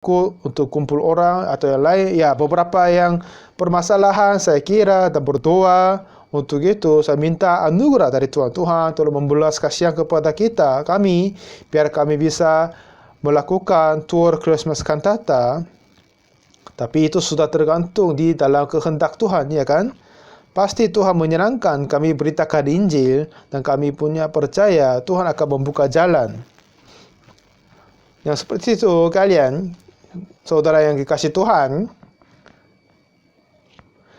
untuk kumpul orang atau yang lain. Ya, beberapa yang permasalahan saya kira dan berdoa untuk itu. Saya minta anugerah dari Tuhan tolong membelas kasihan kepada kami, biar kami bisa melakukan tour Christmas cantata. Tapi itu sudah tergantung di dalam kehendak Tuhan, ya kan? Pasti Tuhan menyenangkan kami beritakan Injil dan kami punya percaya Tuhan akan membuka jalan. Yang seperti itu kalian, saudara yang dikasih Tuhan,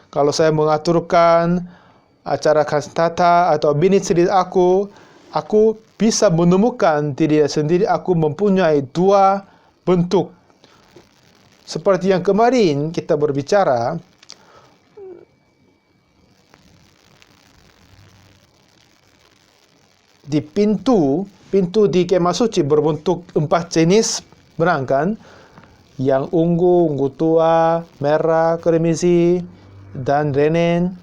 kalau saya mengaturkan acara kantata atau bini cerita aku bisa menemukan diri sendiri aku mempunyai dua bentuk. Seperti yang kemarin kita berbicara, di pintu di kemah suci berbentuk 4 jenis benang kan? Yang ungu tua, merah, kremisi, dan renen.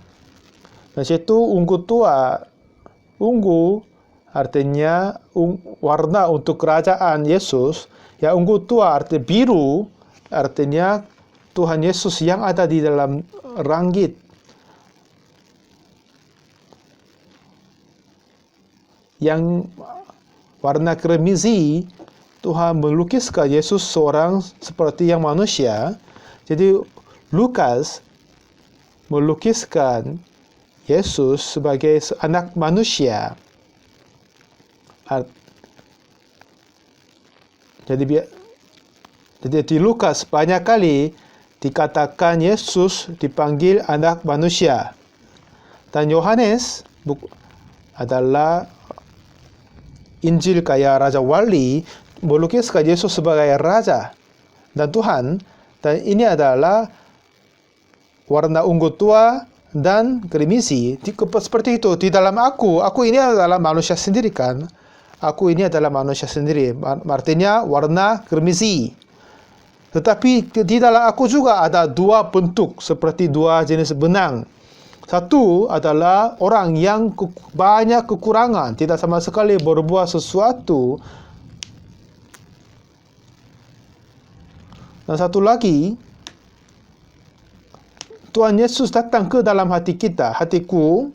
Di situ ungu artinya warna untuk kerajaan Yesus. Yang ungu tua artinya biru, artinya Tuhan Yesus yang ada di dalam langit. Yang warna kremisi, Tuhan melukiskan Yesus seorang seperti yang manusia. Jadi Lukas melukiskan Yesus sebagai anak manusia. Jadi di Lukas banyak kali dikatakan Yesus dipanggil anak manusia. Dan Yohanes adalah Injil kayak Raja Wali melukiskan Yesus sebagai Raja dan Tuhan. Dan ini adalah warna ungu tua dan kremisi. Seperti itu di dalam aku ini adalah manusia sendiri kan. Aku ini adalah manusia sendiri. Artinya warna kremisi. Tetapi di dalam aku juga ada dua bentuk seperti dua jenis benang. Satu adalah orang yang banyak kekurangan, tidak sama sekali berbuat sesuatu. Dan satu lagi, Tuhan Yesus datang ke dalam hati kita, hatiku,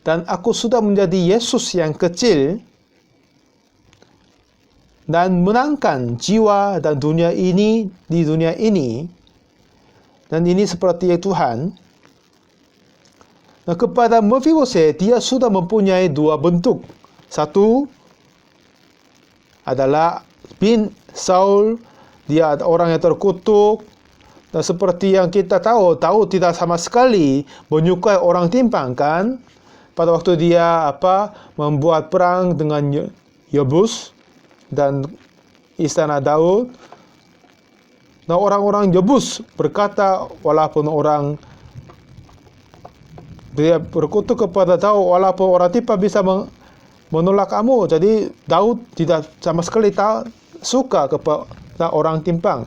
dan aku sudah menjadi Yesus yang kecil dan menangkan jiwa dan dunia ini di dunia ini. Dan ini seperti Tuhan. Nah, kepada Mephibosheth dia sudah mempunyai dua bentuk. Satu adalah bin Saul, dia orang yang terkutuk. Dan seperti yang kita tahu tidak sama sekali menyukai orang timpang kan. Pada waktu dia membuat perang dengan Yebus dan istana Daud. Nah, orang-orang Yebus berkata, walaupun dia berkutuk kepada Daud, walaupun orang timpang bisa menolak kamu. Jadi Daud tidak sama sekali suka kepada orang timpang.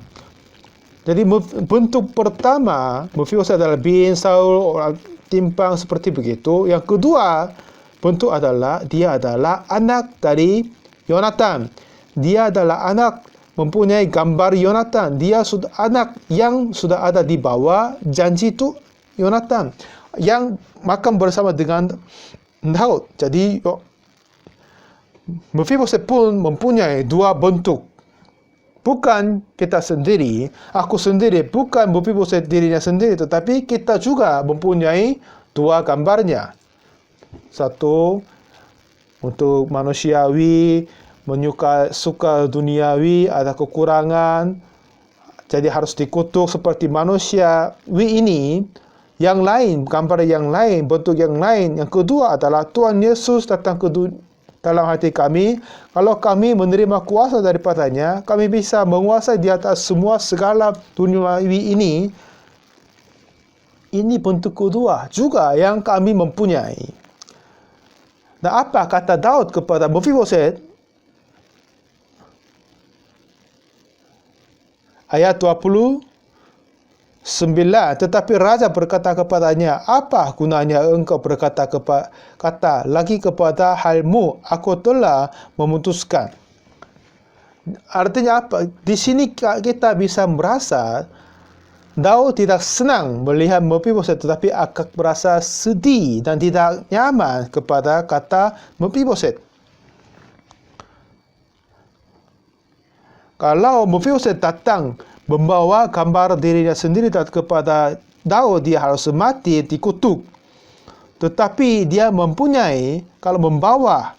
Jadi bentuk pertama Mephibosheth adalah bin Saul, orang timpang seperti begitu. Yang kedua bentuk adalah dia adalah anak dari Yonatan. Dia adalah anak mempunyai gambar Yonatan. Dia sudah anak yang sudah ada di bawah janji itu Yonatan yang makan bersama dengan Daud. Jadi Mephibosheth pun mempunyai dua bentuk. Bukan kita sendiri, aku sendiri, bukan Mephibosheth dirinya sendiri, tetapi kita juga mempunyai dua gambarnya. Satu untuk manusiawi, suka duniawi, ada kekurangan, jadi harus dikutuk seperti manusiawi ini. Yang lain, gambar yang lain, bentuk yang lain. Yang kedua adalah Tuhan Yesus datang ke dalam hati kami. Kalau kami menerima kuasa daripadanya, kami bisa menguasai di atas semua segala duniawi ini. Ini bentuk kedua juga yang kami mempunyai. Dan apa kata Daud kepada Mephibosheth? Ayat 29, tetapi raja berkata kepadanya, apa gunanya engkau berkata lagi kepada halmu, aku telah memutuskan. Artinya apa? Di sini kita bisa merasa Daud tidak senang melihat Mephiboset, tetapi akan merasa sedih dan tidak nyaman kepada kata Mephiboset. Kalau Mephiboset datang membawa gambar dirinya sendiri kepada Daud, dia harus mati, dikutuk. Tetapi dia mempunyai, kalau membawa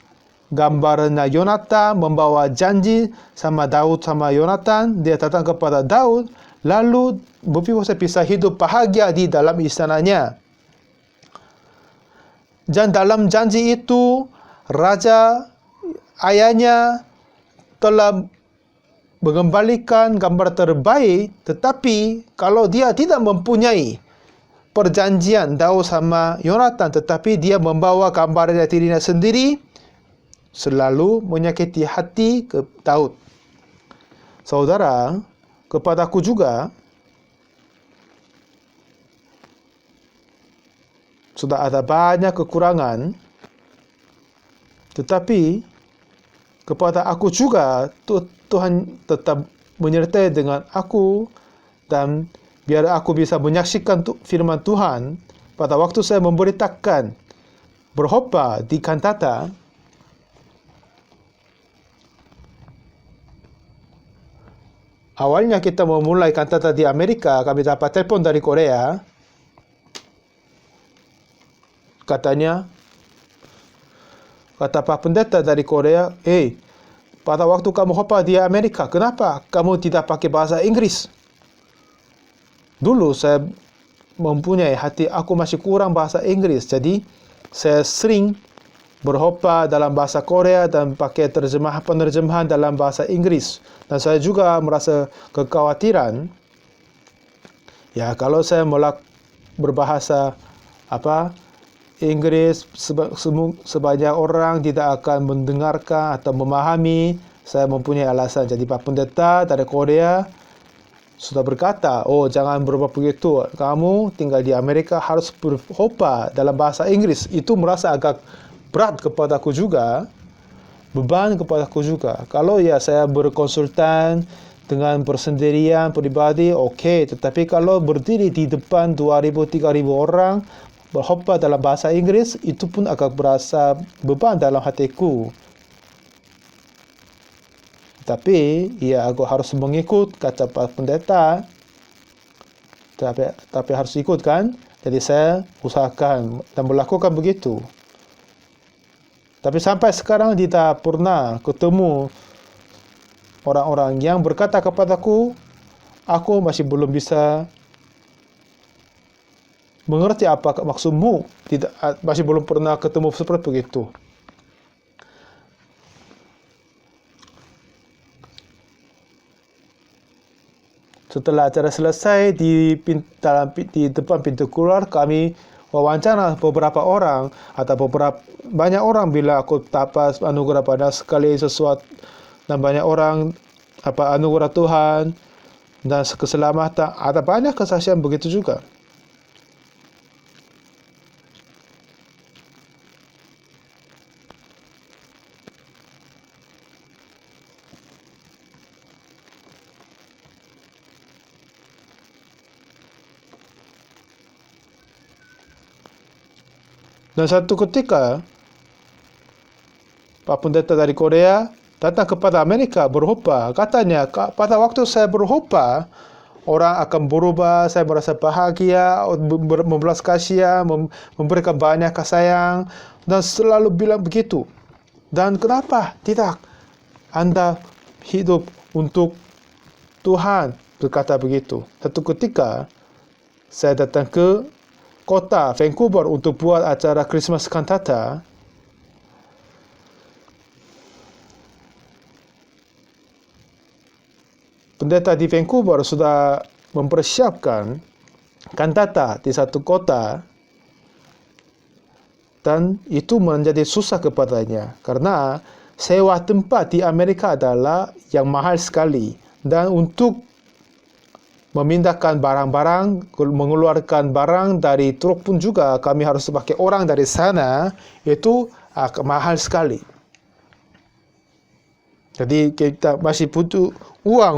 gambarnya Yonatan, membawa janji sama Daud sama Yonatan, dia datang kepada Daud, lalu Mephiboset bisa hidup bahagia di dalam istananya. Dan dalam janji itu, raja ayahnya telah mengembalikan gambar terbaik, tetapi kalau dia tidak mempunyai perjanjian Daud sama Yonatan, tetapi dia membawa gambar dirinya sendiri, selalu menyakiti hati ke Daud. Saudara, kepadaku juga, sudah ada banyak kekurangan, tetapi kepada aku juga Tuhan tetap menyertai dengan aku, dan biar aku bisa menyaksikan firman Tuhan pada waktu saya memberitakan berkhotbah di kantata. Awalnya kita memulai kantata di Amerika, kami dapat telepon dari Korea. Kata Pak Pendeta dari Korea, pada waktu kamu khotbah di Amerika, kenapa kamu tidak pakai bahasa Inggris? Dulu saya mempunyai hati, aku masih kurang bahasa Inggris, jadi saya sering berkhotbah dalam bahasa Korea dan pakai penerjemahan dalam bahasa Inggris. Dan saya juga merasa kekhawatiran, ya kalau saya berbahasa Inggris, sebanyak orang tidak akan mendengarkan atau memahami. Saya mempunyai alasan. Jadi Pak Pendeta dari Korea sudah berkata, jangan berbuat begitu. Kamu tinggal di Amerika harus berkhotbah dalam bahasa Inggris. Itu merasa agak berat kepadaku juga, beban kepadaku juga. Kalau saya berkonsultan dengan persendirian pribadi, tetapi kalau berdiri di depan 2.000-3.000 orang, berkhotbah dalam bahasa Inggris, itu pun agak berasa beban dalam hatiku. Tapi, aku harus mengikut kata Pak Pendeta. Tapi harus ikut kan? Jadi saya usahakan dan melakukan begitu. Tapi sampai sekarang tidak pernah ketemu orang-orang yang berkata kepadaku, aku masih belum bisa mengerti apa maksudmu. Masih belum pernah ketemu seperti begitu. Setelah acara selesai, di depan pintu keluar, kami wawancara beberapa orang atau banyak orang bila aku dapat anugerah banyak sekali sesuatu, dan banyak orang anugerah Tuhan dan keselamatan. Ada banyak kesaksian begitu juga. Dan satu ketika, Pak Pendeta dari Korea datang kepada Amerika berkhotbah. Katanya, pada waktu saya berkhotbah, orang akan berubah, saya merasa bahagia, membelas kasihan, memberikan banyak kasih sayang, dan selalu bilang begitu. Dan kenapa tidak Anda hidup untuk Tuhan? Berkata begitu. Satu ketika, saya datang ke kota Vancouver untuk buat acara Christmas Cantata. Pendeta di Vancouver sudah mempersiapkan kantata di satu kota, dan itu menjadi susah kepadanya karena sewa tempat di Amerika adalah yang mahal sekali, dan untuk memindahkan barang-barang, mengeluarkan barang dari truk pun juga kami harus pakai orang dari sana, itu mahal sekali. Jadi kita masih butuh uang